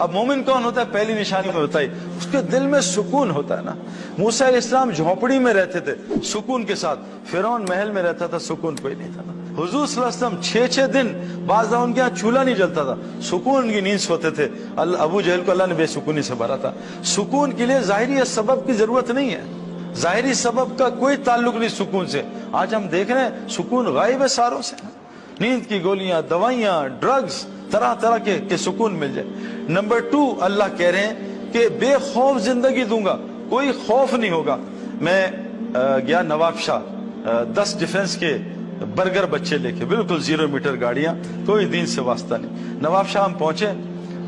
اب مومن کون ہوتا ہے؟ پہلی نشانی میں بتائی، اس کے دل میں سکون ہوتا ہے نا۔ موسیٰ علیہ السلام جھونپڑی میں رہتے تھے سکون کے ساتھ، فرعون محل میں رہتا تھا، سکون کوئی نہیں تھا نا۔ حضور صلی اللہ علیہ وسلم 6 دن بعض ان کے یہاں چولہا نہیں جلتا تھا، سکون ان کی نیند سوتے تھے۔ ابو جہل کو اللہ نے بے سکونی سے بھرا تھا۔ سکون کے لیے ظاہری سبب کی ضرورت نہیں ہے، ظاہری سبب کا کوئی تعلق نہیں سکون سے۔ آج ہم دیکھ رہے ہیں سکون غائب ہے ساروں سے، نیند کی گولیاں، دوائیاں، ڈرگز، طرح طرح کے سکون مل جائے۔ نمبر 2، اللہ کہہ رہے ہیں کہ بے خوف زندگی دوں گا، کوئی خوف نہیں ہوگا۔ میں گیا نواب شاہ، 10 ڈیفنس کے برگر بچے لے کے، بالکل 0 میٹر گاڑیاں، کوئی دین سے واسطہ نہیں۔ نواب شاہ ہم پہنچے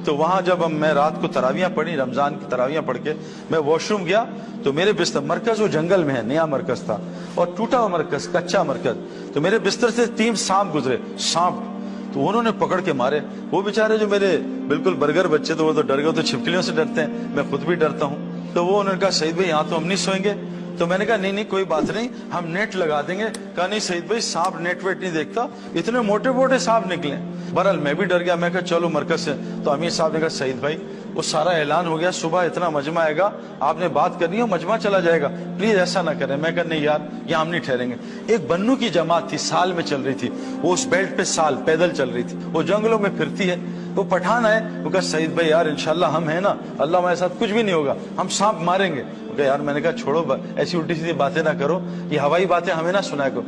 تو وہاں جب میں رات کو تراویاں پڑھی، رمضان کی تراویاں پڑھ کے میں واش روم گیا تو میرے بستر، مرکز وہ جنگل میں ہے، نیا مرکز تھا اور ٹوٹا ہوا مرکز، کچا مرکز، تو میرے بستر سے 3 سانپ گزرے، سانپ، تو انہوں نے پکڑ کے مارے۔ وہ بیچارے جو میرے بالکل برگر بچے تو وہ تو ڈر گئے، تو چھپکلیوں سے ڈرتے ہیں، میں خود بھی ڈرتا ہوں۔ تو وہ انہوں نے کہا سعید بھائی یہاں تو ہم نہیں سوئیں گے۔ تو میں نے کہا نہیں کوئی بات نہیں، ہم نیٹ لگا دیں گے۔ کہا نہیں سعید بھائی سانپ نیٹ ویٹ نہیں دیکھتا، اتنے موٹے موٹے سانپ نکلے۔ بہرحال میں بھی ڈر گیا، میں کہا چلو مرکز سے۔ تو امیر صاحب نے کہا سعید بھائی وہ سارا اعلان ہو گیا، صبح اتنا مجمع آئے گا، آپ نے بات کرنی ہے، مجمع چلا جائے گا، پلیز ایسا نہ کریں۔ میں کہا نہیں یار یہاں ہم نہیں ٹھہریں گے۔ ایک بنو کی جماعت تھی، سال میں چل رہی تھی، وہ اس بیلٹ پہ سال پیدل چل رہی تھی، وہ جنگلوں میں پھرتی ہے۔ وہ پٹھان آئے، وہ کہا سعید بھائی یار انشاءاللہ ہم ہیں نا، اللہ ہمارے ساتھ کچھ بھی نہیں ہوگا، ہم سانپ ماریں گے۔ یار میں نے کہا چھوڑو ایسی الٹی سیدھی باتیں نہ کرو، یہ ہوائی باتیں ہمیں نہ سنایا کرو۔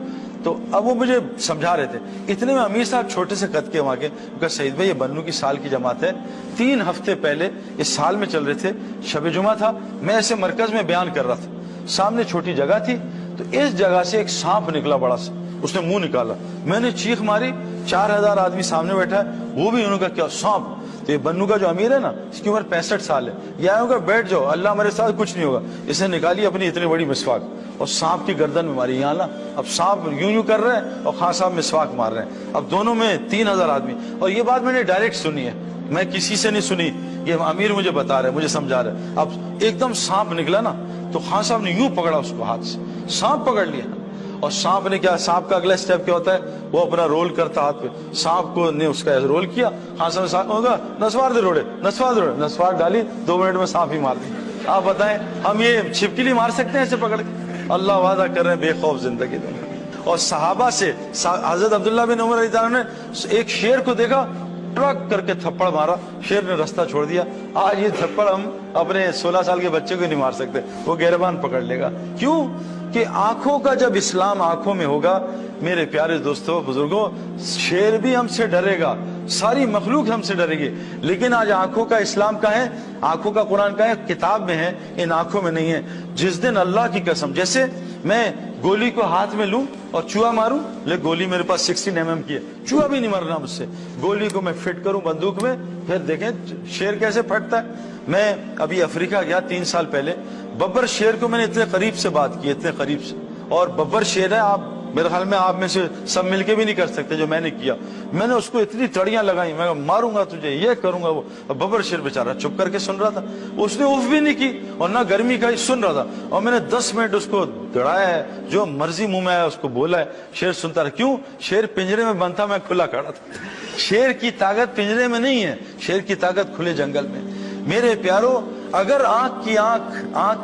تو اب وہ مجھے سمجھا رہے تھے، اتنے میں امیر صاحب چھوٹے سے قد کے وہاں کے، کہا سعید بھائی یہ بنو کی سال کی جماعت ہے، 3 ہفتے پہلے اس سال میں چل رہے تھے، شب جمعہ تھا، میں ایسے مرکز میں بیان کر رہا تھا، سامنے چھوٹی جگہ تھی، تو اس جگہ سے ایک سانپ نکلا بڑا سا، اس نے منہ نکالا، میں نے چیخ ماری، 4000 آدمی سامنے بیٹھا ہے، وہ بھی انہوں نے کہا کیا سانپ؟ تو یہ بنو کا جو امیر ہے نا، اس کی عمر 65 سال ہے، یہ آئے ہوگا بیٹھ جاؤ، اللہ ہمارے ساتھ کچھ نہیں ہوگا۔ اس نے نکالی اپنی اتنی بڑی مسواک اور سانپ کی گردن میں ماری، یہاں نا، اب سانپ یوں کر رہے ہیں اور خان صاحب مسواک مار رہے ہیں، اب دونوں میں 3000 آدمی۔ اور یہ بات میں نے ڈائریکٹ سنی ہے، میں کسی سے نہیں سنی، یہ امیر مجھے بتا رہے، مجھے سمجھا رہے۔ اب ایک دم سانپ نکلا نا، تو خان صاحب نے یوں پکڑا اس کو ہاتھ سے، سانپ پکڑ لیا، اور سانپ نے کیا، سانپ کا اگلا سٹیپ کیا ہوتا ہے، وہ اپنا رول کرتا ہاتھ پہ، سانپ کو نے اس کا رول کیا، خان صاحب ہوگا نسوار دے روڑے، نسوار دے روڑے، نسوار ڈالی، 2 منٹ میں سانپ ہی مار دی۔ آپ بتائیں ہم یہ چھپکلی مار سکتے ہیں ایسے پکڑ کے؟ اللہ وعدہ کر رہے ہیں بے خوف زندگی دیں گے۔ اور صحابہ سے حضرت عبداللہ بن عمر رضی اللہ عنہ نے ایک شیر کو دیکھا، ٹرک کر کے تھپڑ مارا، شیر نے رستہ چھوڑ دیا۔ آج یہ تھپڑ ہم اپنے 16 سال کے بچے کو نہیں مار سکتے، وہ گہربان پکڑ لے گا۔ کیوں کہ آنکھوں کا جب اسلام آنکھوں میں ہوگا، میرے پیارے دوستوں بزرگوں، شیر بھی ہم سے ڈرے گا، ساری مخلوق ہم سے ڈرے گی، لیکن آج آنکھوں کا اسلام کا ہے، آنکھوں کا قرآن کا ہے، کتاب میں ہے، ان آنکھوں میں نہیں ہے۔ جس دن اللہ کی قسم، جیسے میں گولی کو ہاتھ میں لوں اور چوہا ماروں، لیکن گولی میرے پاس 16 mm کی ہے، چوہا بھی نہیں مرنا مجھ سے، گولی کو میں فٹ کروں بندوق میں، پھر دیکھیں شیر کیسے پھٹتا ہے۔ میں ابھی افریقہ گیا 3 سال پہلے، ببر شیر کو میں نے اتنے قریب سے بات کی، اتنے قریب سے، اور ببر شیر ہے، آپ میرے خیال میں آپ میں سے سب مل کے بھی نہیں کر سکتے جو میں نے کیا۔ میں نے اس کو اتنی تڑیاں لگائی، میں ماروں گا تجھے، یہ کروں گا وہ۔ ببر شیر بیچارہ چپ کر کے سن رہا تھا، اس نے اف بھی نہیں کی اور نہ گرمی کا، سن رہا تھا، اور میں نے 10 منٹ اس کو دڑایا ہے، جو مرضی منہ میں آیا اس کو بولا ہے، شیر سنتا رہا۔ کیوں؟ شیر پنجرے میں بند تھا، میں کھلا کھڑا تھا۔ شیر کی طاقت پنجرے میں نہیں ہے، شیر کی طاقت کھلے جنگل میں۔ میرے پیارو، اگر آنکھ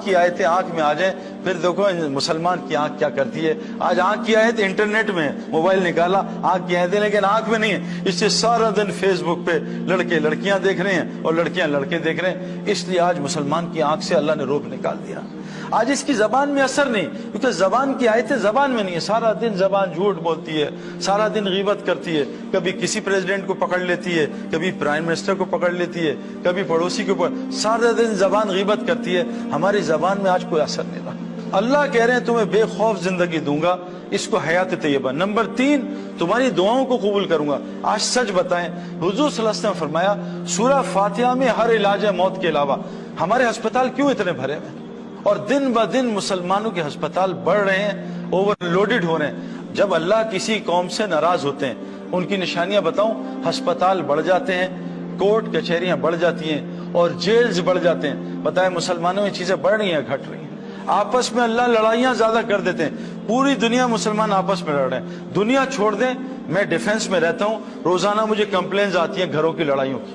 کی آیتیں آنکھ میں آ جائیں، پھر دیکھو مسلمان کی آنکھ کیا کرتی ہے۔ آج آنکھ کی آیت انٹرنیٹ میں، موبائل نکالا، آنکھ کی آیتیں، لیکن آنکھ میں نہیں ہے۔ اس سے سارا دن فیس بک پہ لڑکے لڑکیاں دیکھ رہے ہیں اور لڑکیاں لڑکے دیکھ رہے ہیں، اس لیے آج مسلمان کی آنکھ سے اللہ نے روب نکال دیا۔ آج اس کی زبان میں اثر نہیں، کیونکہ زبان کی آیتیں زبان میں نہیں ہے، سارا دن زبان جھوٹ بولتی ہے، سارا دن غیبت کرتی ہے، کبھی کسی پریزیڈنٹ کو پکڑ لیتی ہے، کبھی پرائم منسٹر کو پکڑ لیتی ہے، کبھی پڑوسی کو سارا دن زبان غیبت کرتی ہے۔ ہماری زبان میں آج کوئی اثر نہیں رہا۔ اللہ کہہ رہے ہیں تمہیں بے خوف زندگی دوں گا، اس کو حیات طیبہ۔ نمبر 3، تمہاری دعاؤں کو قبول کروں گا۔ آج سچ بتائیں، حضور صلی اللہ علیہ وسلم نے فرمایا سورہ فاتحہ میں ہر علاج ہے موت کے علاوہ۔ ہمارے ہسپتال کیوں اتنے بھرے ہیں؟ اور دن بہ دن مسلمانوں کے ہسپتال بڑھ رہے ہیں، اوور لوڈڈ ہو رہے ہیں۔ جب اللہ کسی قوم سے ناراض ہوتے ہیں، ان کی نشانیاں بتاؤں، ہسپتال بڑھ جاتے ہیں، کورٹ کچہریاں بڑھ جاتی ہیں اور جیلز بڑھ جاتے ہیں۔ بتائیں مسلمانوں میں چیزیں بڑھ رہی ہیں گھٹ رہی ہیں؟ آپس میں اللہ لڑائیاں زیادہ کر دیتے ہیں، پوری دنیا مسلمان آپس میں لڑ رہے ہیں۔ دنیا چھوڑ دیں، میں ڈیفنس میں رہتا ہوں، روزانہ مجھے کمپلینز آتی ہیں گھروں کی لڑائیوں کی،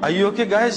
Are you okay guys?